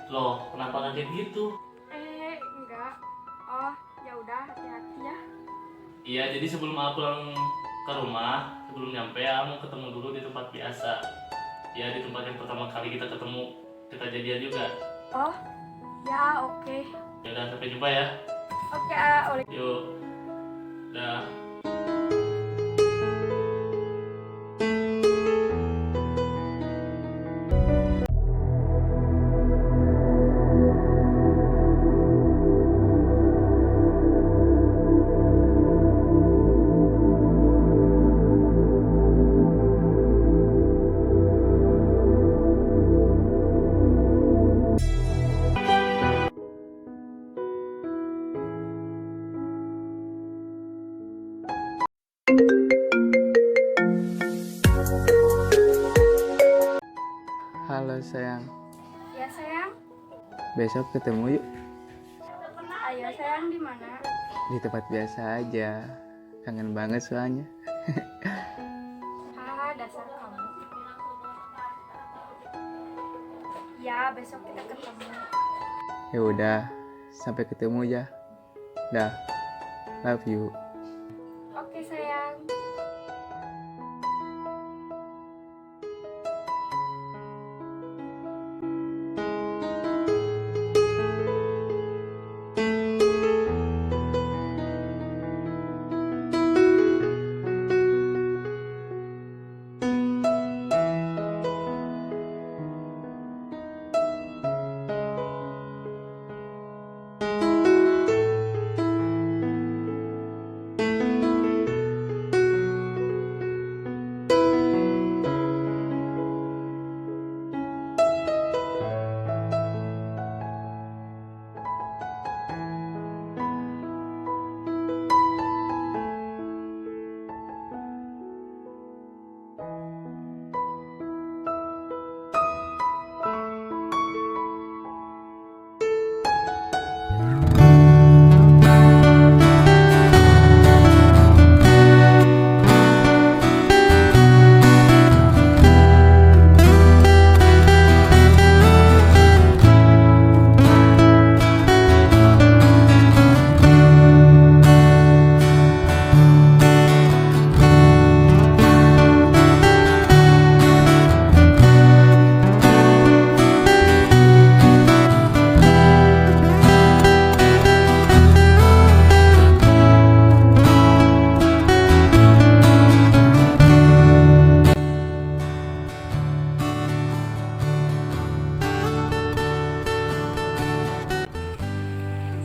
Loh, kenapa kaget gitu? Enggak. Oh, ya udah, hati-hati ya. Iya, jadi sebelum aku pulang ke rumah, sebelum nyampe, aku mau ketemu dulu di tempat biasa. Ya, di tempat yang pertama kali kita ketemu, kita jadian juga. Oh, ya oke. Ya udah, sampai jumpa ya. Oke, oleh. Yuk. Dah. Halo sayang, Ya sayang. besok ketemu yuk Ayo sayang, di mana? di tempat biasa aja. Kangen banget soalnya. Dasar kamu. Ya, besok kita ketemu. Ya udah, sampai ketemu ya. Dah, love you. Oke sayang.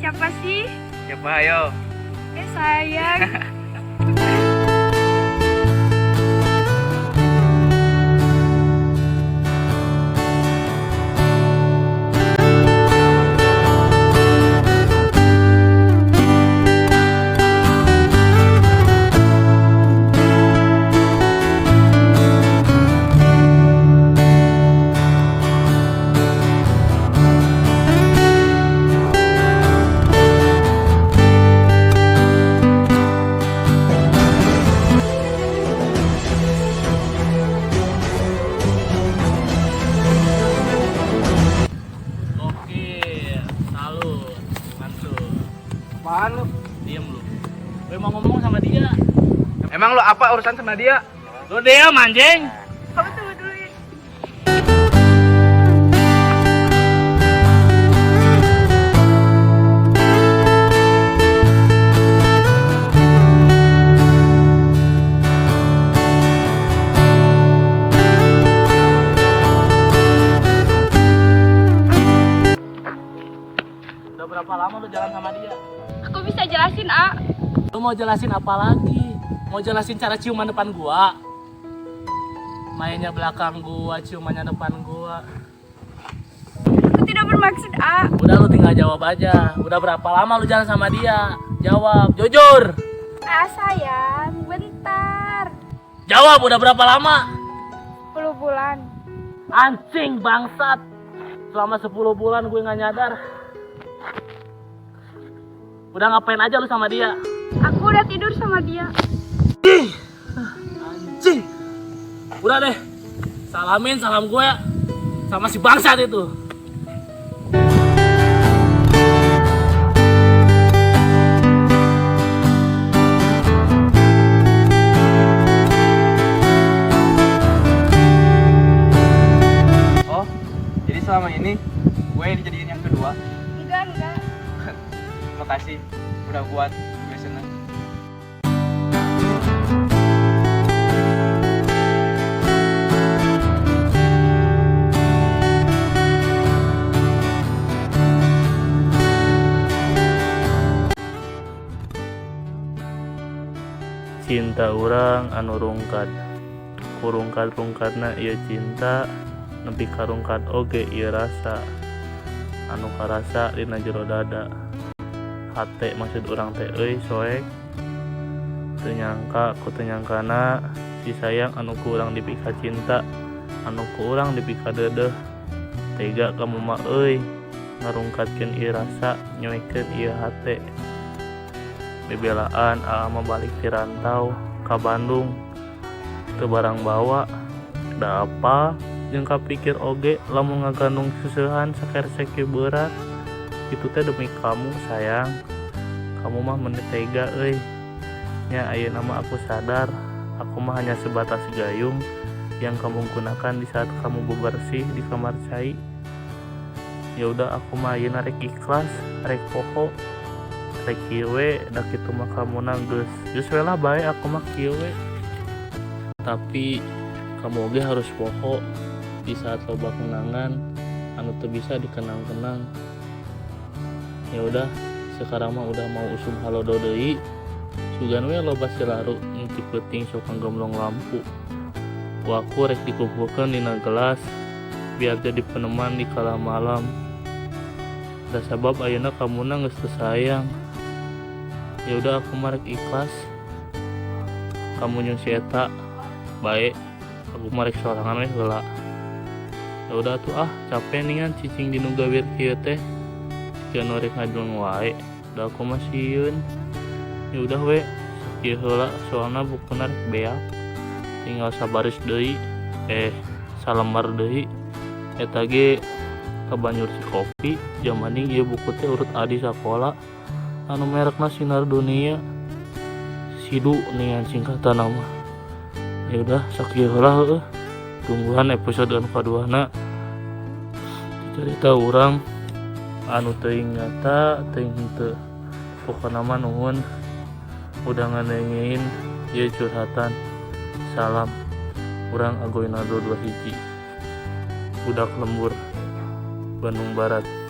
Siapa sih? Siapa ayo? Sayang. Oke, salut. Mantul. Apaan lu? Diem lu. Gue mau ngomong sama dia. Emang lu apa urusan sama dia? Lu diam anjing. Kamu tunggu dulu ya. Udah berapa lama lu jalan sama dia? Aku bisa jelasin, A. Lu mau jelasin apa lagi? Mau jelasin cara ciuman depan gua? Mainnya belakang gua, ciumannya depan gua. Aku tidak bermaksud, A. Udah lu tinggal jawab aja. Udah berapa lama lu jalan sama dia? Jawab, jujur. A sayang, bentar. Jawab, udah berapa lama? 10 bulan. Anjing bangsat. Selama 10 bulan gue nggak nyadar. Udah ngapain aja lu sama dia? Aku udah tidur sama dia. Anjing. Udah deh. Salamin salam gue sama si bangsat itu. selama ini gue yang dijadiin yang kedua. Enggak. Makasih udah buat gue seneng. Cinta urang anu rungkad kurungkad-rungkadna ieu cinta nepi karungkad oge ieu rasa anu karasa dina jero dada hate maksud urang teh euy soek teu nyangka ku teu nyangkana si sayang anu ku urang dipika cinta anu ku urang dipika deudeuh tega kamu mah euy ngarungkadkeun ieu rasa nyoekeun ieu hate bebelaan mah balik ti rantau ka Bandung teu barang bawa da apa jeung kapikir oge lamun ngagandung seusehan sakeresek kieu berat itu teh demi kamu sayang kamu mah meni tega euy nya ayeuna mah aku sadar aku mah hanya sebatas gayung yang kamu gunakan di saat kamu bebersih di kamar cai. Ya udah aku mah ayeuna rek ikhlas rek poho rek kieu we da kitu mah kamu geus we lah bae aku mah kieu we. Tapi kamu oge harus poho di saat loba kenangan anu teu bisa dikenang-kenang. Ya udah sekarang mah udah mau usum halodo deui sugan we loba silaru engki peuting sok nggemblong lampu waku rek dikumpulkeun dina gelas biar jadi peneman di kala malam. Da sabab ayeuna kamuna geus teu sayang. Ya udah aku mah rek ikhlas kamu nyun si eta bae aku mah rek sorangan we heula. Ya udah tuh capek ningan cicing dinu gawir kieu teh sikeun rek ngajeleng wae da aku mah sieun. Ya udah we sakieu heula soalna bukuna rek beak tinggal sabaris deui salembar deui eta ge ka banjur si kopi jamaning ieu buku teh urut adi sakola anu merekna Sinar Dunia Sidu ningan singkatan nama. Ya udah sakieu heula heueuh tungguhan episode anu kaduana cerita urang anu teuing nyata teuing henteu pokona mah nuhun udah ngandengeun ieu curhatan. Salam urang Agoinaldo 21 budak lembur Bandung Barat.